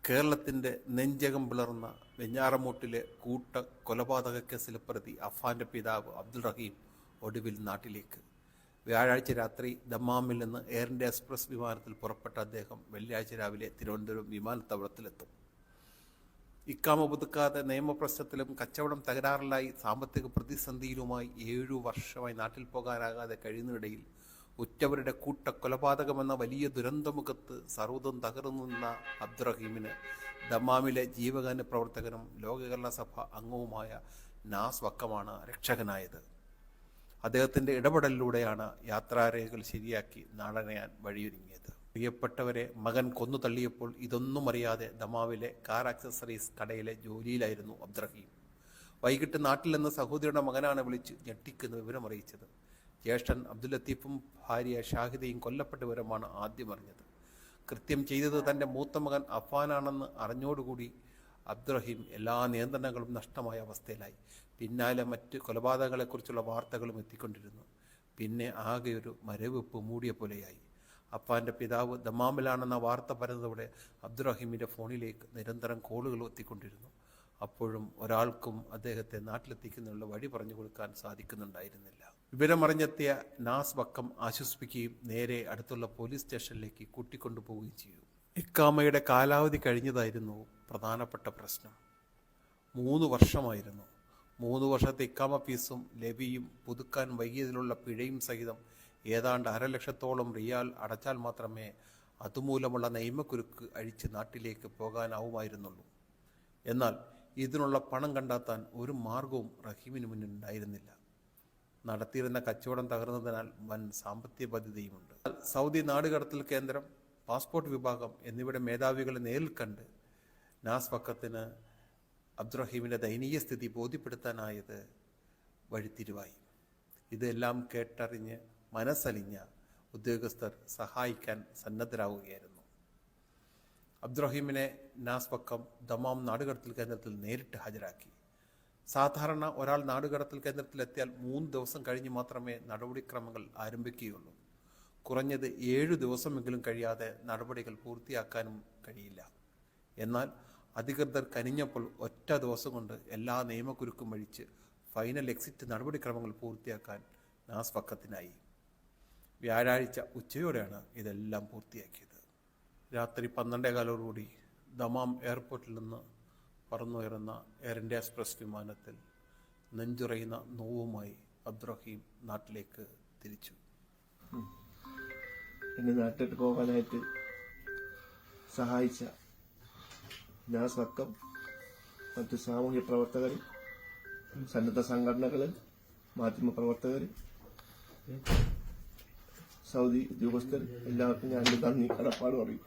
കേരളത്തിൻ്റെ നെഞ്ചകം പിളർന്ന വെഞ്ഞാറമൂട്ടിലെ കൂട്ട കൊലപാതക കേസിലെ പ്രതി അഫാന്റെ പിതാവ് അബ്ദുൾ റഹീം ഒടുവിൽ നാട്ടിലേക്ക്. വ്യാഴാഴ്ച രാത്രി ദമ്മാമിൽ നിന്ന് എയർ ഇന്ത്യ എക്സ്പ്രസ് വിമാനത്തിൽ പുറപ്പെട്ട അദ്ദേഹം വെള്ളിയാഴ്ച രാവിലെ തിരുവനന്തപുരം വിമാനത്താവളത്തിലെത്തും. ഇക്കാമ പുതുക്കാതെ നിയമപ്രശ്നത്തിലും കച്ചവടം തകരാറിലായി സാമ്പത്തിക പ്രതിസന്ധിയിലുമായി 7 വർഷമായി നാട്ടിൽ പോകാനാകാതെ കഴിയുന്നതിനിടയിൽ ഉറ്റവരുടെ കൂട്ടക്കൊലപാതകമെന്ന വലിയ ദുരന്തമുഖത്ത് സർവ്വതും തകർന്നു നിന്ന അബ്ദുറഹീമിന് ദമ്മാമിലെ ജീവകാരുണ്യ പ്രവർത്തകനും ലോക കേരള സഭ അംഗവുമായ നാസ് വക്കമാണ് രക്ഷകനായത്. അദ്ദേഹത്തിൻ്റെ ഇടപെടലിലൂടെയാണ് യാത്രാരേഖകൾ ശരിയാക്കി നാടണയാൻ വഴിയൊരുങ്ങിയത്. പ്രിയപ്പെട്ടവരെ മകൻ കൊന്നു തള്ളിയപ്പോൾ ഇതൊന്നും അറിയാതെ ദമാമിലെ കാർ ആക്സസറീസ് കടയിലെ ജോലിയിലായിരുന്നു അബ്ദുറഹീം. വൈകിട്ട് നാട്ടിൽ നിന്ന് സഹോദരിയുടെ മകനാണ് വിളിച്ച് ഞെട്ടിക്കുന്ന വിവരം അറിയിച്ചത്. ജ്യേഷ്ഠൻ അബ്ദുൽ ലത്തീഫും ഭാര്യ ഷാഹിദയും കൊല്ലപ്പെട്ട വിവരമാണ് ആദ്യം അറിഞ്ഞത്. കൃത്യം ചെയ്തത് തൻ്റെ മൂത്ത മകൻ അഫാനാണെന്ന് അറിഞ്ഞോടുകൂടി അബ്ദുറഹീം എല്ലാ നിയന്ത്രണങ്ങളും നഷ്ടമായ അവസ്ഥയിലായി. പിന്നാലെ മറ്റ് കൊലപാതകങ്ങളെക്കുറിച്ചുള്ള വാർത്തകളും എത്തിക്കൊണ്ടിരുന്നു. പിന്നെ ആകെ ഒരു മരവിപ്പ് മൂടിയ പോലെയായി. അഫാന്റെ പിതാവ് ദമാമിലാണെന്ന വാർത്ത പരന്നതോടെ അബ്ദുറഹീമിൻ്റെ ഫോണിലേക്ക് നിരന്തരം കോളുകൾ എത്തിക്കൊണ്ടിരുന്നു. അപ്പോഴും ഒരാൾക്കും അദ്ദേഹത്തെ നാട്ടിലെത്തിക്കുന്നതിനുള്ള വഴി പറഞ്ഞു കൊടുക്കാൻ സാധിക്കുന്നുണ്ടായിരുന്നില്ല. വിവരമറിഞ്ഞെത്തിയ നാസ് വക്കം ആശ്വസിപ്പിക്കുകയും നേരെ അടുത്തുള്ള പോലീസ് സ്റ്റേഷനിലേക്ക് കൂട്ടിക്കൊണ്ടുപോവുകയും ചെയ്തു. ഇക്കാമയുടെ കാലാവധി കഴിഞ്ഞതായിരുന്നു പ്രധാനപ്പെട്ട പ്രശ്നം. 3 വർഷമായിരുന്നു. 3 വർഷത്തെ ഇക്കാമ ഫീസും ലെവിയും പുതുക്കാൻ വൈകിയതിലുള്ള പിഴയും സഹിതം ഏതാണ്ട് 1,50,000 റിയാൽ അടച്ചാൽ മാത്രമേ അതുമൂലമുള്ള നിയമക്കുരുക്ക് അഴിച്ച് നാട്ടിലേക്ക് പോകാനാവുമായിരുന്നുള്ളൂ. എന്നാൽ ഇതിനുള്ള പണം കണ്ടെത്താൻ ഒരു മാർഗവും റഹീമിന് മുന്നിലുണ്ടായിരുന്നില്ല. നടത്തിയിരുന്ന കച്ചവടം തകർന്നതിനാൽ വൻ സാമ്പത്തിക ബാധ്യതയുമുണ്ട്. സൗദി നാടുകടത്തൽ കേന്ദ്രം, പാസ്പോർട്ട് വിഭാഗം എന്നിവയുടെ മേധാവികളെ നേരിൽ കണ്ട് നാസ് വക്കത്തിന് അബ്ദുറഹീമിൻ്റെ ദയനീയ സ്ഥിതി ബോധ്യപ്പെടുത്താനായത് വഴിത്തിരിവായി. ഇതെല്ലാം കേട്ടറിഞ്ഞ് മനസ്സലിഞ്ഞ ഉദ്യോഗസ്ഥർ സഹായിക്കാൻ സന്നദ്ധരാകുകയായിരുന്നു. അബ്ദുറഹീമിനെ നാസ് വക്കം ദമാം നാടുകടത്തൽ കേന്ദ്രത്തിൽ നേരിട്ട് ഹാജരാക്കി. സാധാരണ ഒരാൾ നാടുകടത്തൽ കേന്ദ്രത്തിലെത്തിയാൽ 3 ദിവസം കഴിഞ്ഞ് മാത്രമേ നടപടിക്രമങ്ങൾ ആരംഭിക്കുകയുള്ളൂ. കുറഞ്ഞത് 7 ദിവസമെങ്കിലും കഴിയാതെ നടപടികൾ പൂർത്തിയാക്കാനും കഴിയില്ല. എന്നാൽ അധികൃതർ കനിഞ്ഞപ്പോൾ ഒറ്റ ദിവസം കൊണ്ട് എല്ലാ നിയമക്കുരുക്കും അഴിച്ച് ഫൈനൽ എക്സിറ്റ് നടപടിക്രമങ്ങൾ പൂർത്തിയാക്കാൻ നാസ് വക്കത്തിനായി. വ്യാഴാഴ്ച ഉച്ചയോടെയാണ് ഇതെല്ലാം പൂർത്തിയാക്കിയത്. രാത്രി 12:15 ദമാം എയർപോർട്ടിൽ നിന്ന് പറന്നുയർന്ന എയർ ഇന്ത്യ എക്സ്പ്രസ് വിമാനത്തിൽ നെഞ്ചുറയുന്ന നോവുമായി അബ്ദുറഹീം നാട്ടിലേക്ക് തിരിച്ചു. എന്നെ നാട്ടിലേക്ക് പോകാനായിട്ട് സഹായിച്ച നാസ് വക്കം, മറ്റ് സാമൂഹ്യ പ്രവർത്തകർ, സന്നദ്ധ സംഘടനകൾ, മാധ്യമ പ്രവർത്തകർ, സൗദി ഉദ്യോഗസ്ഥർ എല്ലാവർക്കും ഞാൻ നന്ദി കടപ്പാട് പറയും.